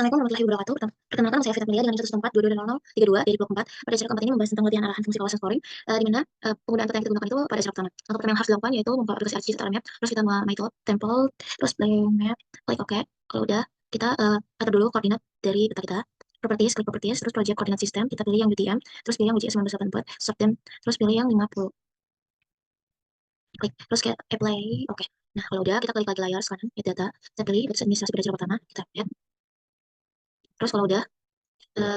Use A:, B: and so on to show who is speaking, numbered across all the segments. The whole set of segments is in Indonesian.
A: Assalamualaikum warahmatullahi wabarakatuh. Perkenalkan, nama saya Vita Melia dengan NIM 114220032 dari Blok 4. Pada acara keempat ini membahas tentang latihan arahan fungsi kawasan scoring, di mana penggunaan data yang kita gunakan itu pada acara pertama. Langkah pertama yang harus dilakukan yaitu membuka aplikasi ArcGIS atau map, terus kita method, template, terus play map, klik OK. Kalau udah, kita atur dulu koordinat dari peta kita. Properties, klik properties, terus project koordinat sistem, kita pilih yang UTM, terus pilih yang WGS 1984, stop them, terus pilih yang 50. Klik, terus kayak apply, oke. Nah, kalau udah, kita klik lagi layar sekarang, edit data, kita pilih batas administrasi pada acara pertama, kita add. Terus kalau udah,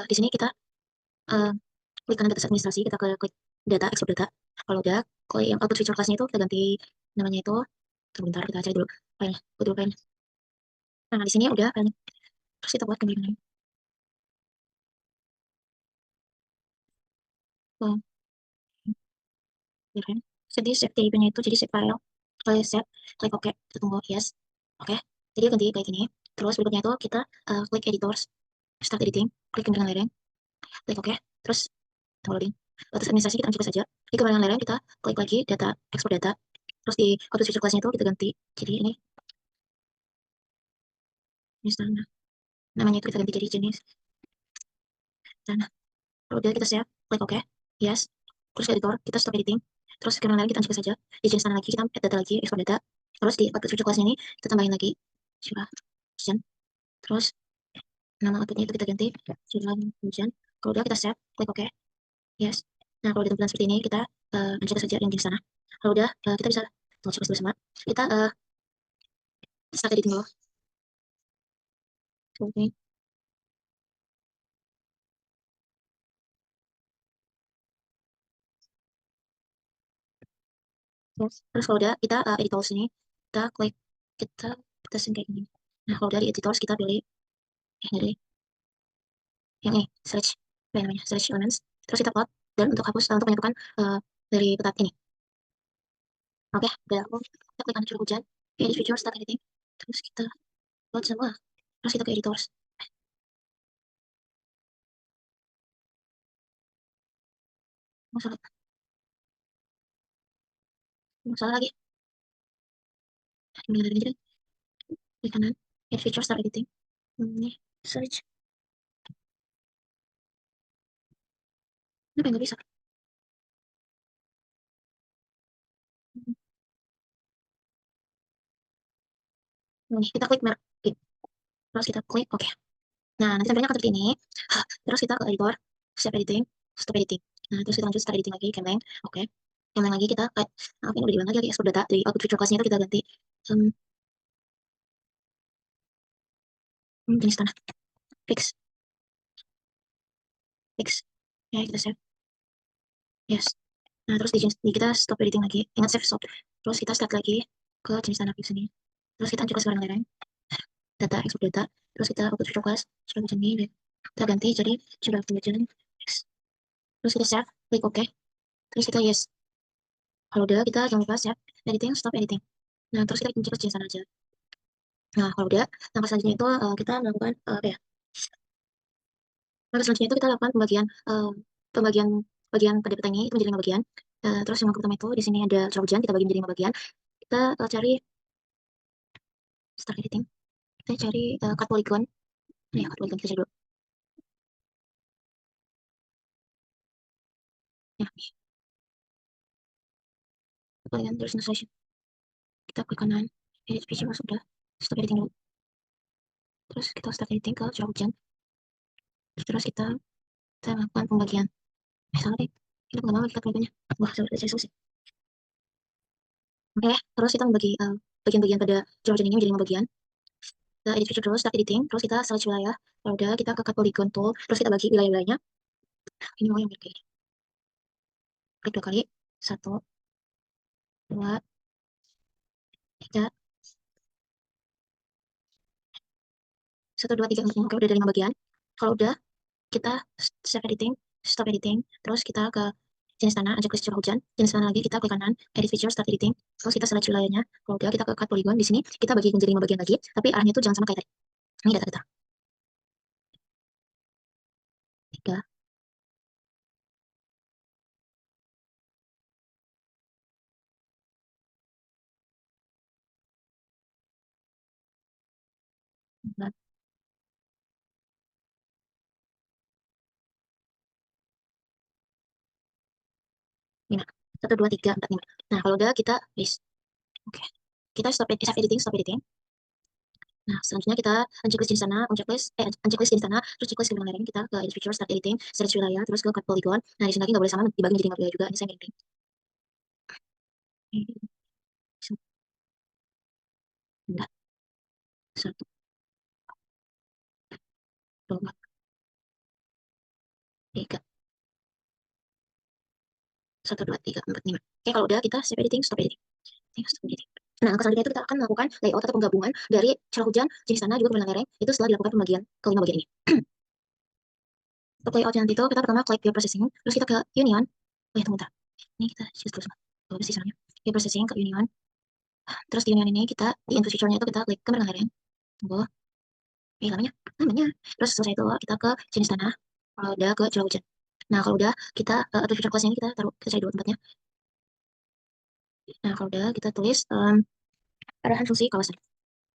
A: di sini kita eh, klik kanan atas administrasi, kita klik data, export data. Kalau udah, klik yang output feature class-nya itu, kita ganti namanya itu, sebentar, kita cari dulu filenya, dulu filenya. Nah, di sini udah filenya. Terus kita buat kembali. Oh, ya kan? Jadi save type-nya itu, jadi save file. Klik save, klik OK, kita tunggu, yes. Oke, jadi ganti kayak gini. Terus berikutnya itu kita klik editors, start editing, klik kembaran lereng, klik OK, terus tunggu loading. Batas administrasi kita uncheck saja. Di kembaran lereng kita klik lagi data, export data. Terus di output feature class-nya itu kita ganti. Jadi ini misalnya namanya itu kita ganti jadi jenis sana. Kalau udah kita save, klik OK, yes. Terus ke editor, kita stop editing. Terus kemana lagi kita uncheck saja. Di jenis sana lagi kita add data lagi, export data. Terus di output feature class ini kita tambahin lagi coba function. Terus nama outputnya itu kita ganti coba function. Kalau udah kita save, klik OK, yes. Nah, kalau di tampilan seperti ini kita uncheck saja yang jenis sana. Kalau udah kita bisa tunggu coba bersama. Kita start editing dulu. Oke. Yes. Terus kalau udah kita edit tools ini, kita klik, kita tesin kayak gini. Nah, kalau udah di editors kita pilih dari yang ini search apa yang namanya search elements, terus kita plot dan untuk hapus untuk menyatukan dari peta ini. Oke, udah aku kita klik kanan curug hujan, edit feature start editing, terus kita plot semua, terus kita ke editors. Masalah masalah lagi, gimana lagi, klik kanan edit feature start editing, ini search, kenapa nggak bisa. Nih kita klik merek, terus kita klik oke. Nah, nanti tampilnya akan seperti ini. Terus kita ke editor, save editing, stop editing. Nah, terus kita lanjut start editing lagi, campaign. Oke. Campaign lagi kita kayak, maaf ini udah diulang lagi, export data dari output feature class-nya itu kita ganti um, jenis tanah. Fix, fix. Ya, kita save. Yes. Nah, terus di kita stop editing lagi. Ingat save stop. Terus kita start lagi ke jenis tanah fix ini. Terus kita coba sebarang lereng. Data, export data. Terus kita output feature class. Sudah macam ini. Kita ganti jadi sudah jalan. Fix. Terus kita save. Klik OK. Terus kita yes. Kalau udah, kita jangan lupa save. Editing, stop editing. Nah, terus kita pencet jenis tanah aja. Nah, kalau udah, langkah selanjutnya itu kita melakukan apa ya? Langkah selanjutnya itu kita lakukan pembagian bagian pada peta ini itu menjadi 5 bagian. Terus yang pertama itu di sini ada curah hujan, kita bagi menjadi 5 bagian. Kita cari start editing. Kita cari cut polygon. Nih, cut polygon kita cari dulu. Ya, cut polygon terus translation. Kita klik kanan, edit picture sudah. Stop editing dulu. Terus kita start editing ke curah hujan. Terus kita lakukan pembagian. Salah deh. Kita nggak mau kita polygonnya. Wah, sudah saya selesai. Oke, terus kita membagi bagian-bagian pada curah hujan ini menjadi 5 bagian. Kita edit feature dulu, start editing, terus kita select wilayah. Kalau udah, kita ke cut polygon tool, terus kita bagi wilayah-wilayahnya. Ini mau yang kayak klik 2 kali, 1, 2, 3, 1, 2, 3, 4, 5. Oke, udah ada 5 bagian. Kalau udah, kita save editing, stop editing, terus kita ke jenis tanah, ajak ke curah hujan. Jenis tanah lagi, kita klik kanan, edit feature, start editing, terus kita select wilayahnya. Kalau udah, kita ke cut polygon. Di sini, kita bagi menjadi 5 bagian lagi, tapi arahnya itu jangan sama kayak tadi. Ini data-data. 3, 4, 1, 2, 3, 4, 5. Nah, kalau udah kita list. Oke. Kita save editing, stop editing. Nah, selanjutnya kita unchecklist di sana, unchecklist di sana, terus checklist ke layering, kita ke edit feature, start editing, search wilayah, terus ke cut polygon. Nah, di sini lagi nggak boleh sama, dibagi jadi nggak boleh juga. Ini saya editing. Bentar, 1, 2, 3, 1, 2, 3, 4, 5. Oke, kalau udah kita save editing, stop editing. Stop editing. Nah, selanjutnya itu kita akan melakukan layout atau penggabungan dari curah hujan, jenis tanah, juga pemilihan lereng. Itu setelah dilakukan pembagian kelima bagian ini. Untuk layout nanti itu kita pertama klik view processing, terus kita ke union. Oh ya, tunggu bentar. Ini kita choose terus. Bagus sih soalnya. View processing ke union. Terus di union ini kita di info feature-nya itu kita klik ke pemilihan lereng. Tunggu. Namanya. Terus selesai itu kita ke jenis tanah. Kalau udah ke curah hujan. Nah, kalau udah kita atau feature class ini kita taruh, kita cari dulu tempatnya. Nah, kalau udah kita tulis arahan fungsi kawasan.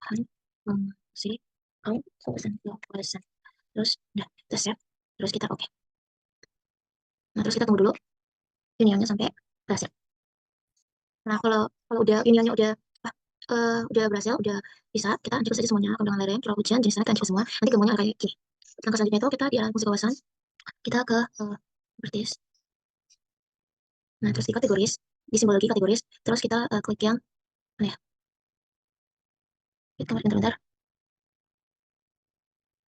A: Arahan fungsi kawasan. Terus udah kita save. Terus kita oke. Nah, terus kita tunggu dulu unionnya sampai berhasil. Nah, kalau kalau udah unionnya udah berhasil, udah bisa, kita uncheck saja semuanya, kandungan lereng, curah hujan, jenisnya kita uncheck semua. Nanti gemonya akan kayak gini. Langkah selanjutnya itu kita di arahan fungsi kawasan, kita ke properties. Nah, terus di kategoris, di simbologi kategoris, terus kita klik yang mana ya? Bentar.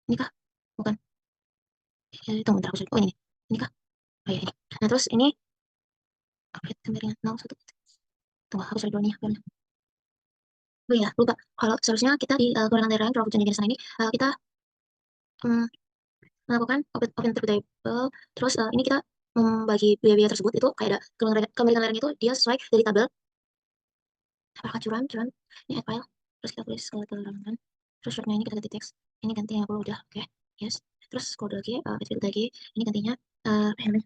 A: Ini kah? Bukan. Tunggu bentar, oh ini. Ini kah? Oh iya ini. Nah, terus ini update gambarnya 01. Tunggu, aku cari dulu nih. Oh iya, lupa. Kalau seharusnya kita di kewenangan daerah curah hujan jenis ini kita mm, melakukan open table. Terus ini kita membagi biaya-biaya tersebut itu kayak ada kemirikan lereng itu dia sesuai dari tabel. Apakah curan ini add file, terus kita tulis keterangan, terus shortnya ini kita ganti teks, ini ganti yang udah, oke, yes. Terus kode lagi edit lagi, ini gantinya apa namanya,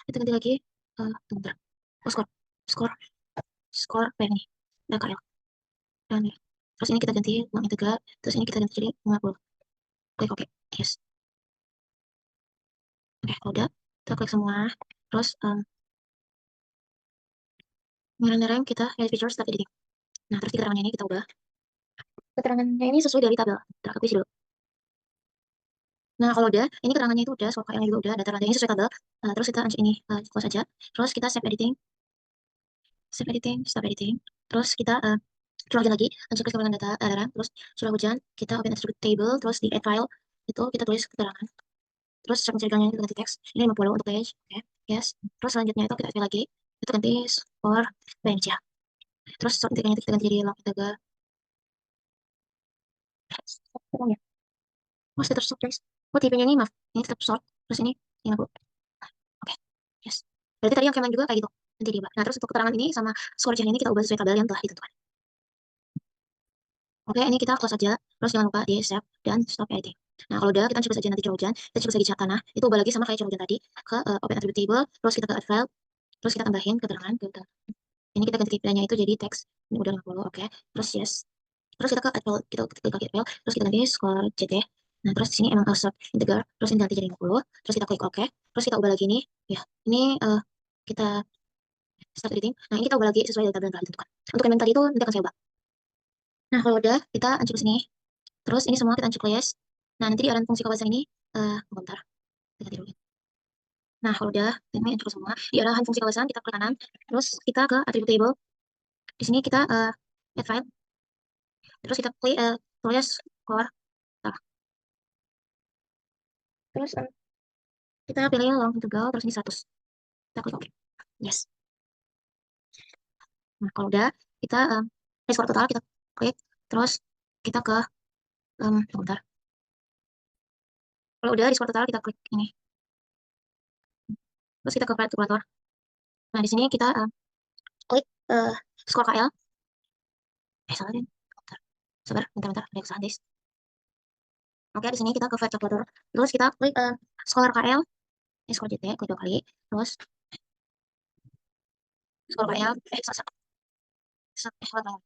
A: kita ganti lagi tunggu bentar. Oh, skor skor apa ini, KL dan nih. Terus ini kita ganti uang integral, terus ini kita ganti jadi 50. Klik oke, yes. Oke, udah kita klik semua. Terus ngerem kita edit feature start editing. Nah, terus di keterangannya ini kita ubah, keterangannya ini sesuai dari tabel. Kita dulu. Nah, kalau udah, ini keterangannya itu udah, soal KL juga udah, data rantai ini sesuai tabel. Terus kita uncheck ini, close aja. Terus kita save editing, stop editing. Terus kita curah hujan lagi, uncheck keterangan data daerah. Terus curah hujan, kita open attribute table. Terus di add file, itu kita tulis keterangan. Terus mencarikannya kita ganti teks. Ini 50 untuk page, oke, yes. Terus selanjutnya itu kita add file lagi, itu ganti score range ya. Terus intinya itu kita ganti jadi long integer. Oh, status short, guys. Oh, tipenya ini, maaf. Ini tetap short. Terus ini 50. Oke, yes. Berarti tadi yang Kemlan juga kayak gitu. Nanti diubah. Nah, terus untuk keterangan ini sama skor ini kita ubah sesuai tabel yang telah ditentukan. Oke, ini kita close aja. Terus jangan lupa di save dan stop editing. Nah, kalau udah, kita coba saja nanti curah hujan. Kita coba lagi cat tanah. Itu ubah lagi sama kayak curah hujan tadi. Ke open attribute table. Terus kita ke add file. Terus kita tambahin keterangan. Ini kita ganti KPI-nya itu jadi teks. Ini udah 50. Oke. Terus yes. Terus kita ke add file. Kita klik lagi add file. Terus kita ganti skor CT. Nah, terus di sini emang asap integer. Terus ini ganti jadi 50. Terus kita klik OK. Terus kita ubah lagi nih. Ya, ini kita start editing. Nah, ini kita ubah lagi sesuai dari tabel yang telah ditentukan. Untuk yang tadi itu nanti akan saya ubah. Nah, kalau udah, kita uncheck sini. Terus ini semua kita unchecklist. Nah, nanti di arahan fungsi kawasan ini, bentar, kita ganti dulu. Nah, kalau udah, ini uncheck semua. Di arahan fungsi kawasan, kita klik kanan. Terus kita ke attribute table. Di sini kita add file. Terus kita klik tulis core. Nah, terus kita pilih long integral. Terus ini 100. Kita klik OK. Yes. Nah, kalau udah, kita score total, kita klik. Terus kita ke, bentar. Kalau udah di score total, kita klik ini. Terus kita ke kalkulator. Nah, di sini kita klik skor KL. Salah deh. Bentar. Bentar. Ada kesalahan, guys. Oke, di sini kita ke file calculator. Terus kita klik skor KL. Ini skor JT, klik 2 kali. Terus skor KL. Salah.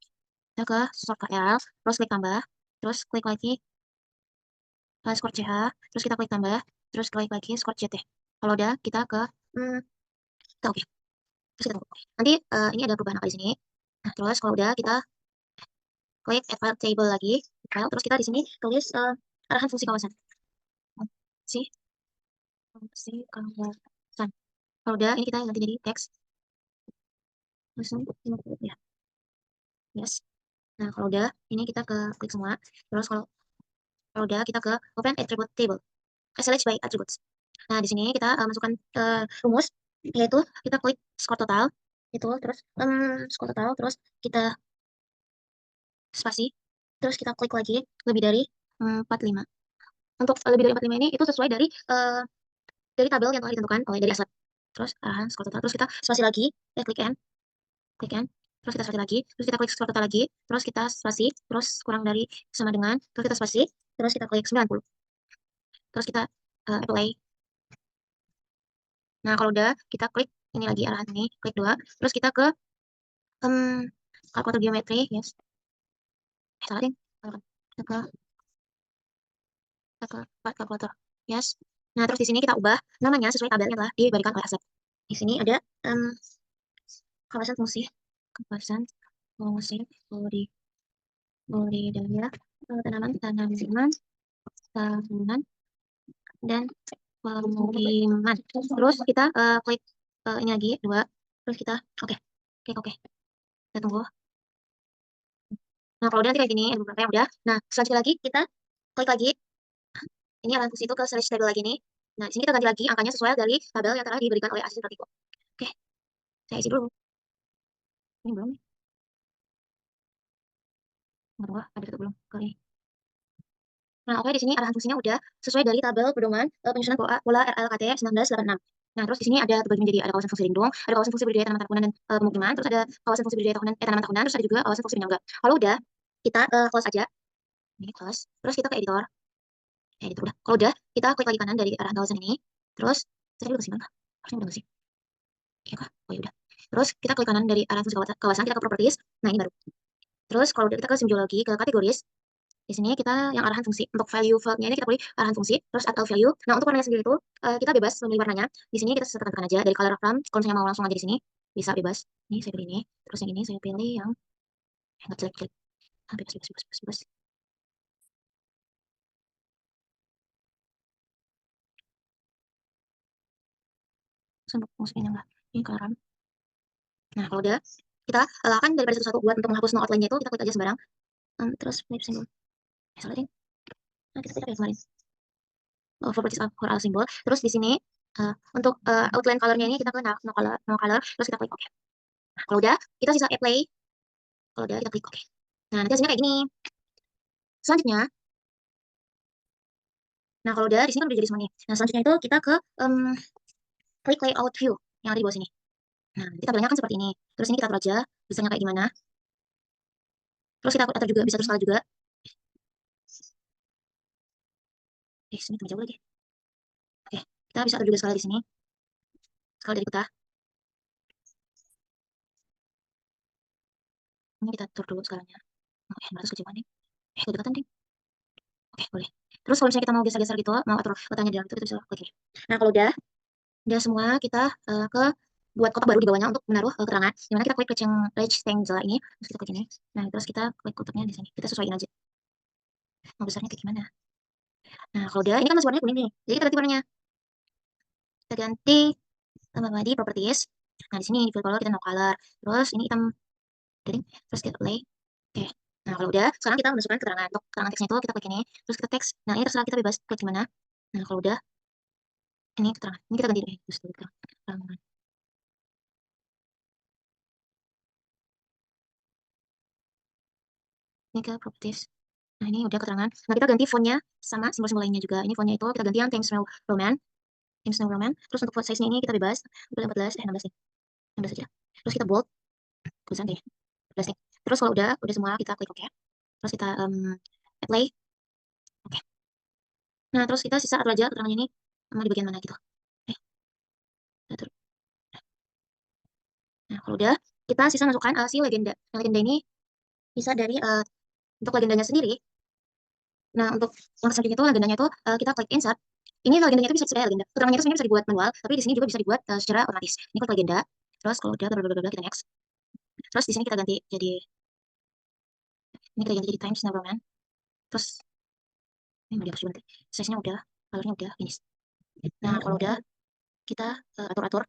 A: Kita ke skor KL. Terus klik tambah. Terus klik lagi skor CH. Terus kita klik tambah. Terus klik lagi skor JT. Kalau udah kita ke kita oke. Terus kita tunggu. Nanti ini ada perubahan apa di sini. Nah, terus kalau udah kita klik add file table lagi, file, terus kita di sini tulis arahan fungsi kawasan. Fungsi kawasan. Kalau udah ini kita ganti jadi teks. Langsung ya. Yes. Nah, kalau udah ini kita ke klik semua. Terus kalau udah kita ke open attribute table. Select by attributes. Nah, di sini kita masukkan rumus, yaitu kita klik skor total, itu terus skor total, terus kita spasi, terus kita klik lagi lebih dari 45. Untuk lebih dari 45 ini itu sesuai dari tabel yang telah ditentukan oleh dari aslet. Terus arahan skor total, terus kita spasi lagi, klik N, terus kita spasi lagi, terus kita klik skor total lagi, terus kita spasi, terus kurang dari sama dengan, terus kita spasi, terus kita klik 90. Terus kita apply. Nah, kalau udah kita klik ini lagi arahan ini, klik 2, terus kita ke kalkulator geometri, yes. Salah ding. Kita ke kalkulator, yes. Nah, terus di sini kita ubah namanya sesuai tabel yang telah diberikan oleh aslet. Di sini ada kawasan fungsi budidaya tanaman tahunan dan pemukiman. Terus kita klik ini lagi 2, terus kita oke. Kita tunggu. Nah, kalau udah nanti kayak gini, ada beberapa yang udah. Nah, selanjutnya lagi kita klik lagi. Ini arahan fungsi itu ke select table lagi nih. Nah, di sini kita ganti lagi angkanya sesuai dari tabel yang telah diberikan oleh asisten Vertigo. Oke, saya isi dulu. Ini belum nih. Nggak, ada tutup belum? Oke. Nah, oke, di sini arahan fungsinya udah sesuai dari tabel pedoman penyusunan pola RLKT 1986. Nah, terus di sini ada terbagi menjadi ada kawasan fungsi lindung, ada kawasan fungsi budidaya tanaman tahunan dan pemukiman, terus ada kawasan fungsi budidaya tanaman tahunan, terus ada juga kawasan fungsi penyangga. Kalau udah, kita close aja. Ini close. Terus kita ke editor. Editor udah. Kalau udah, kita klik lagi kanan dari arahan kawasan ini. Terus, saya udah kesimpan kah? Harusnya udah nggak sih? Iya kah? Oh ya udah. Terus kita klik kanan dari arahan fungsi kawasan, kita ke properties. Nah, ini baru. Terus kalau udah kita ke simbiologi, ke kategoris. Di sini kita yang arahan fungsi. Untuk value fieldnya ini kita pilih arahan fungsi, terus add all value. Nah, untuk warnanya sendiri itu kita bebas memilih warnanya. Di sini kita tekan aja dari color from. Kalau misalnya mau langsung aja di sini, bisa bebas. Ini saya pilih ini. Terus yang ini saya pilih yang nggak jelek-jelek. Bebas. Terus untuk fungsinya enggak. Ini color. Nah, kalau udah, kita kan daripada satu-satu buat untuk menghapus no outline-nya itu, kita klik aja sembarang. Terus flip symbol. Salah deh. Nah, kita klik apa ya kemarin? Properties of for all symbol. Terus di sini untuk outline color-nya ini kita klik no color, terus kita klik OK. Nah, kalau udah, kita sisa apply. Kalau udah, kita klik OK. Nah, nanti hasilnya kayak gini. Selanjutnya, nah kalau udah, di sini kan udah jadi semua nih. Nah, selanjutnya itu kita ke klik layout view yang ada di bawah sini. Nah, nanti tabelnya kan seperti ini. Terus ini kita atur aja, bisanya kayak gimana. Terus kita atur juga, bisa atur skala juga. Sini tambah jauh lagi. Oke, kita bisa atur juga skala di sini. Skala dari peta. Ini kita atur dulu skalanya. 900 kejauhan nih. Kedekatan deh. Oke, boleh. Terus kalau misalnya kita mau geser-geser gitu, mau atur petanya di dalam itu, kita bisa klik ini. Nah, kalau udah semua, kita ke buat kotak baru di bawahnya untuk menaruh keterangan. Dimana kita klik yang rectangle ini, terus kita klik ini. Nah, terus kita klik kotaknya di sini. Kita sesuaiin aja. Mau besarnya kayak gimana? Nah, kalau udah, ini kan masih warnanya kuning nih. Jadi kita ganti warnanya. Kita ganti tambah di properties. Nah, di sini fill color kita no color. Terus ini hitam. Terus kita play. Oke. Nah, kalau udah, sekarang kita masukkan keterangan. Untuk keterangan teksnya itu kita klik ini, terus kita teks. Nah, ini terserah kita bebas klik gimana. Nah, kalau udah, ini keterangan. Ini kita ganti deh. Terus keterangan. Ini ke properties. Nah, ini udah keterangan. Nah, kita ganti fontnya sama simbol-simbol lainnya juga. Ini fontnya itu kita ganti yang Times New Roman. Times New Roman. Terus untuk font size-nya ini kita bebas. 16 nih. 16 aja. Terus kita bold. Tulisan deh. 14 nih. Terus kalau udah semua kita klik OK. Terus kita apply. Oke. Nah, terus kita sisa atur aja keterangannya ini sama di bagian mana gitu. Atur. Nah, kalau udah, kita sisa masukkan si legenda. Nah, legenda ini bisa dari untuk legendanya sendiri. Nah, untuk yang selanjutnya itu legendanya itu kita klik insert. Ini legendanya itu bisa sebenarnya legenda. Keterangannya itu sebenarnya bisa dibuat manual, tapi di sini juga bisa dibuat secara otomatis. Ini kode legenda. Terus kalau udah bla kita next. Terus di sini kita ganti jadi ini kita ganti jadi Times New Roman. Terus ini mau dihapus juga nanti. Size-nya udah, color-nya udah, finish. Nah, kalau udah kita atur-atur.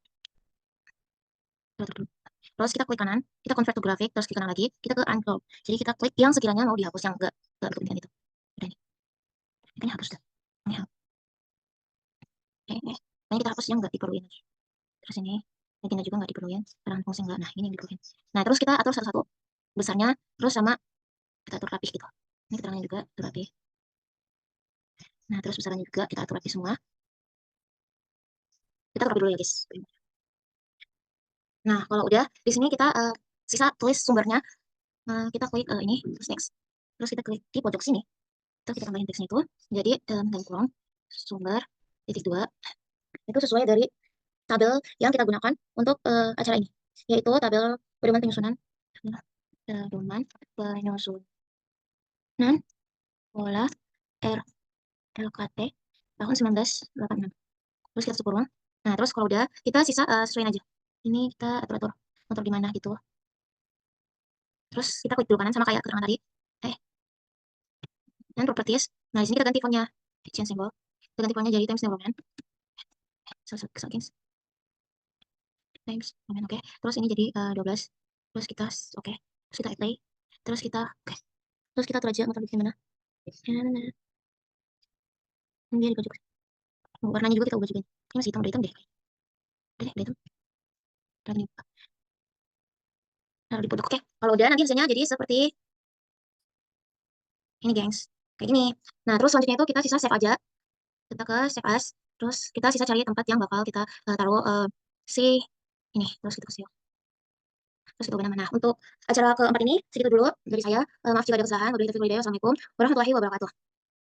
A: Terus kita klik kanan, kita convert to graphic, terus klik kanan lagi, kita ke uncrop. Jadi kita klik yang sekiranya mau dihapus, yang enggak berkepentingan itu. Udah nih. Kayaknya hapus dah. Ini hapus. Kayaknya kita hapus yang enggak diperluin lagi. Terus ini legenda juga nggak diperluin, peran fungsi enggak. Nah, ini yang diperluin. Nah, terus kita atur satu-satu besarnya, terus sama kita atur rapih gitu. Ini keterangannya juga atur rapih. Nah, terus besarnya juga kita atur rapih semua. Kita atur rapih dulu ya, guys. Nah, kalau udah, di sini kita sisa tulis sumbernya. Kita klik ini, terus next. Terus kita klik di pojok sini. Terus kita tambahin teksnya itu. Jadi, dan kurang sumber titik 2 itu sesuai dari tabel yang kita gunakan untuk acara ini, yaitu tabel pedoman penyusunan pola RLKT tahun 1986. Terus kita tutup ruang. Nah, terus kalau udah, kita sisa sesuaiin aja. Ini kita atur-atur untuk di mana gitu. Terus kita klik dulu kanan sama kayak keterangan tadi. Dan properties. Nah, di sini kita ganti fontnya. Change symbol. Kita ganti fontnya jadi Times New Roman. Times Roman, oke. Terus ini jadi 12. Terus kita oke. Terus kita apply. Terus kita oke. Terus kita atur aja mau taruh di mana. Ini dia di pojok. Warnanya juga kita ubah juga. Ini masih hitam, udah hitam deh. Udah hitam. Dan ini taruh di pojok. Oke. Kalau udah nanti hasilnya jadi seperti ini, gengs. Kayak gini. Nah, terus selanjutnya itu kita sisa save aja. Kita ke save as. Terus kita sisa cari tempat yang bakal kita taruh si ini. Terus kita kasih. Terus kita ubah nama. Nah, untuk acara keempat ini segitu dulu dari saya. Maaf jika ada kesalahan. Wabillahi taufiq wal hidayah. Wassalamualaikum warahmatullahi wabarakatuh.